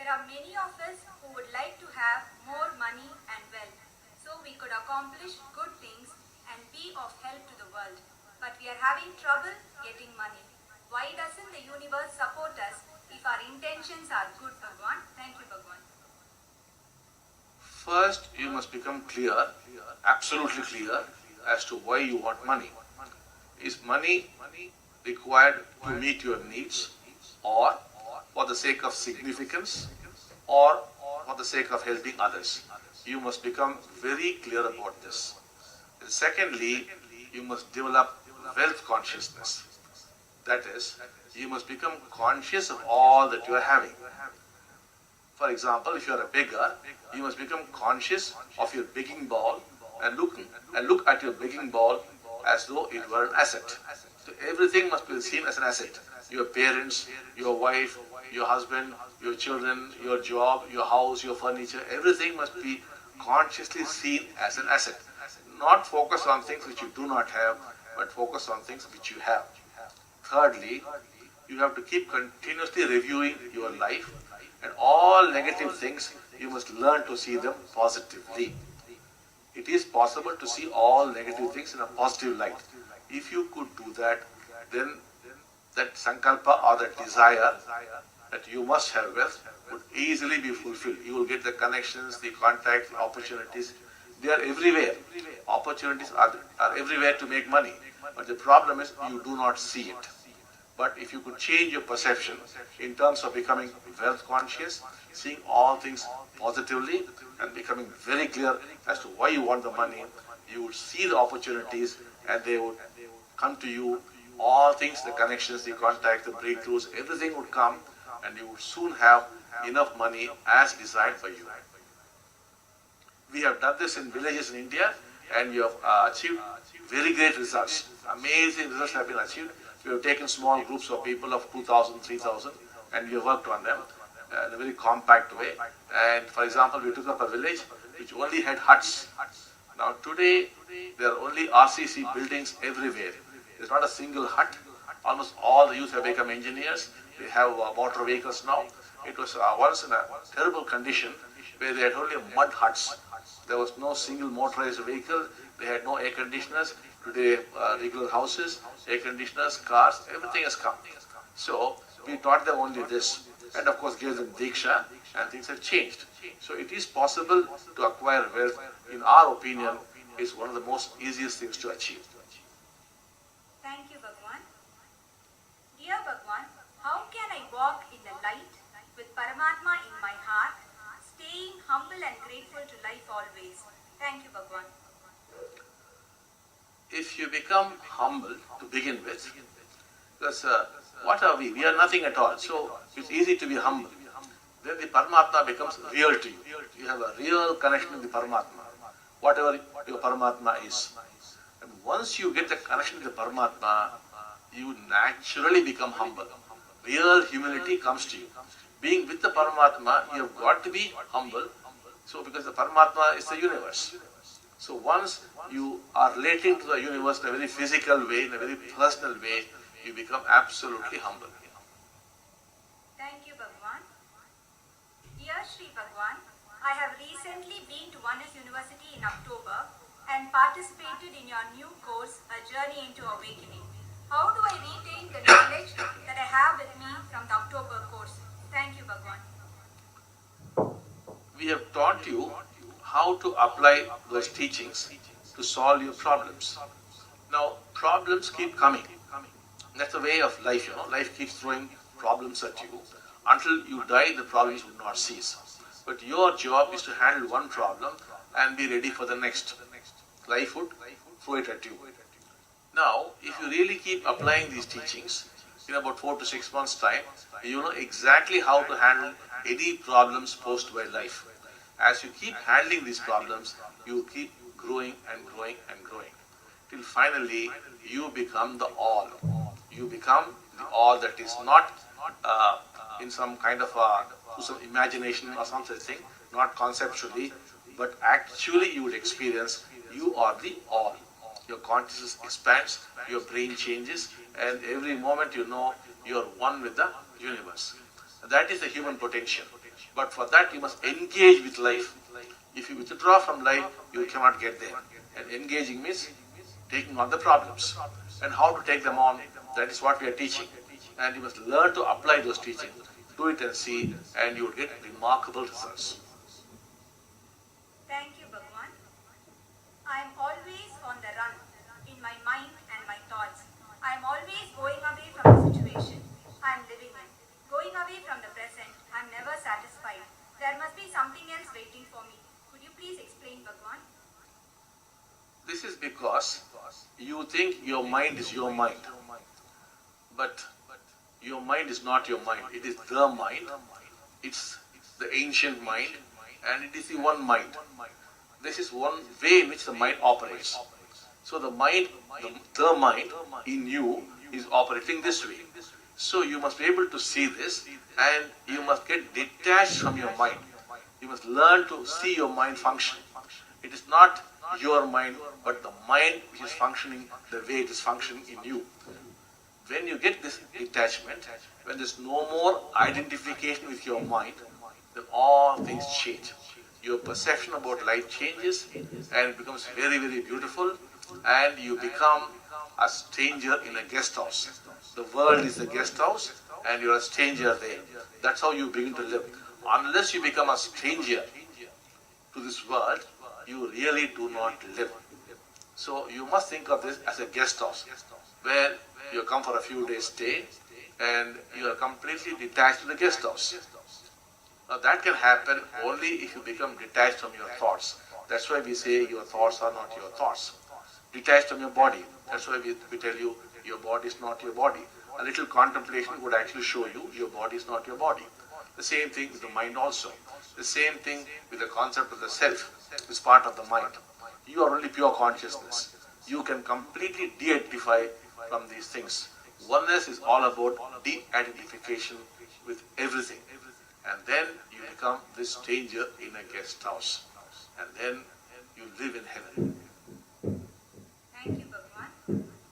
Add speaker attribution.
Speaker 1: There are many of us who would like to have more money and wealth so we could accomplish good things and be of help to the world. But we are having trouble getting money. Why doesn't the universe support us if our intentions are good, Bhagavan? Thank you, Bhagavan.
Speaker 2: First, you must become clear, absolutely clear, as to why you want money. Is money required to meet your needs, or for the sake of significance, or for the sake of helping others? You must become very clear about this. And secondly, you must develop wealth consciousness. That is, you must become conscious of all that you are having. For example, if you are a beggar, you must become conscious of your begging bowl and look at your begging bowl as though it were an asset. So everything must be seen as an asset. Your parents, your wife, your husband, your children, your job, your house, your furniture, everything must be consciously seen as an asset. Not focus on things which you do not have, but focus on things which you have. Thirdly, you have to keep continuously reviewing your life, and all negative things, you must learn to see them positively. It is possible to see all negative things in a positive light. If you could do that, then that sankalpa or that desire that you must have wealth would easily be fulfilled. You will get the connections, the contacts, the opportunities. They are everywhere. Opportunities are everywhere to make money. But the problem is you do not see it. But if you could change your perception in terms of becoming wealth conscious, seeing all things positively and becoming very clear as to why you want the money, you would see the opportunities and they would come to you. All things, the connections, the contacts, the breakthroughs, everything would come and you would soon have enough money as desired for you. We have done this in villages in India and we have achieved very great results. Amazing results have been achieved. We have taken small groups of people of 2,000, 3,000 and we have worked on them in a very compact way. And for example, we took up a village which only had huts. Now today, there are only RCC buildings everywhere. There's not a single hut. Almost all the youth have become engineers. They have motor vehicles now. It was once in a terrible condition where they had only mud huts. There was no single motorized vehicle. They had no air conditioners. Today, regular houses, air conditioners, cars, everything has come. So, we taught them only this. And of course, gave them deeksha, and things have changed. So, it is possible to acquire wealth. In our opinion, is one of the most easiest things to achieve.
Speaker 1: Thank you, Bhagavan. Dear Bhagavan, how can I walk in the light with Paramatma in my heart, staying humble and grateful to life always? Thank you, Bhagavan.
Speaker 2: If you become humble to begin with, because what are we? We are nothing at all. So it's easy to be humble. Then the Paramatma becomes real to you. You have a real connection with the Paramatma, whatever your Paramatma is. And once you get the connection with the Paramatma, you naturally become humble. Real humility comes to you. Being with the Paramatma, you have got to be humble. So because the Paramatma is the universe. So once you are relating to the universe in a very physical way, in a very personal way, you become absolutely humble.
Speaker 1: Thank you, Bhagavan. Dear Sri Bhagavan, I have recently been to Oneness University in October and participated in your new course, A Journey into Awakening. How do I retain the knowledge that I have with me from the October course? Thank you, Bhagavan.
Speaker 2: We have taught you how to apply those teachings to solve your problems. Now, problems keep coming. That's the way of life, Life keeps throwing problems at you. Until you die, the problems will not cease. But your job is to handle one problem and be ready for the next. Life would throw it at you. Now, if you really keep applying these teachings, in about 4 to 6 months' time, you know exactly how to handle any problems posed by life. As you keep handling these problems, you keep growing and growing and growing. Till finally, you become the all. You become the all that is not in some kind of some imagination or some such thing, not conceptually, but actually you would experience you are the all. Your consciousness expands, your brain changes, and every moment you know you are one with the universe. That is the human potential. But for that you must engage with life. If you withdraw from life, you cannot get there. And engaging means taking on the problems. And how to take them on, that is what we are teaching. And you must learn to apply those teachings. Do it and see, and you will get remarkable results.
Speaker 1: Thank you, Bhagavan. I am always on the run in my mind and my thoughts. I am always going away from the situation I am living in. Going away from the present, I am never satisfied. There must be something else waiting for me. Could you please explain, Bhagavan?
Speaker 2: This is because you think your mind is your mind. But your mind is not your mind. It is the mind. It's the ancient mind, and it is the one mind. This is one way in which the mind operates. So the mind, the mind in you is operating this way. So you must be able to see this, and you must get detached from your mind. You must learn to see your mind function. It is not your mind, but the mind which is functioning the way it is functioning in you. When you get this detachment, when there is no more identification with your mind, then all things change. Your perception about life changes, and it becomes very, very beautiful, and you become a stranger in a guest house. The world is a guest house, and you are a stranger there. That's how you begin to live. Unless you become a stranger to this world, you really do not live. So you must think of this as a guest house, where you come for a few days stay, and you are completely detached to the guest house. Now that can happen only if you become detached from your thoughts. That's why we say your thoughts are not your thoughts. Detached from your body. That's why we tell you your body is not your body. A little contemplation would actually show you your body is not your body. The same thing with the mind also. The same thing with the concept of the self. It's part of the mind. You are only pure consciousness. You can completely de-identify from these things. Oneness is all about de-identification with everything. And then you become this stranger in a guest house. And then you live in heaven.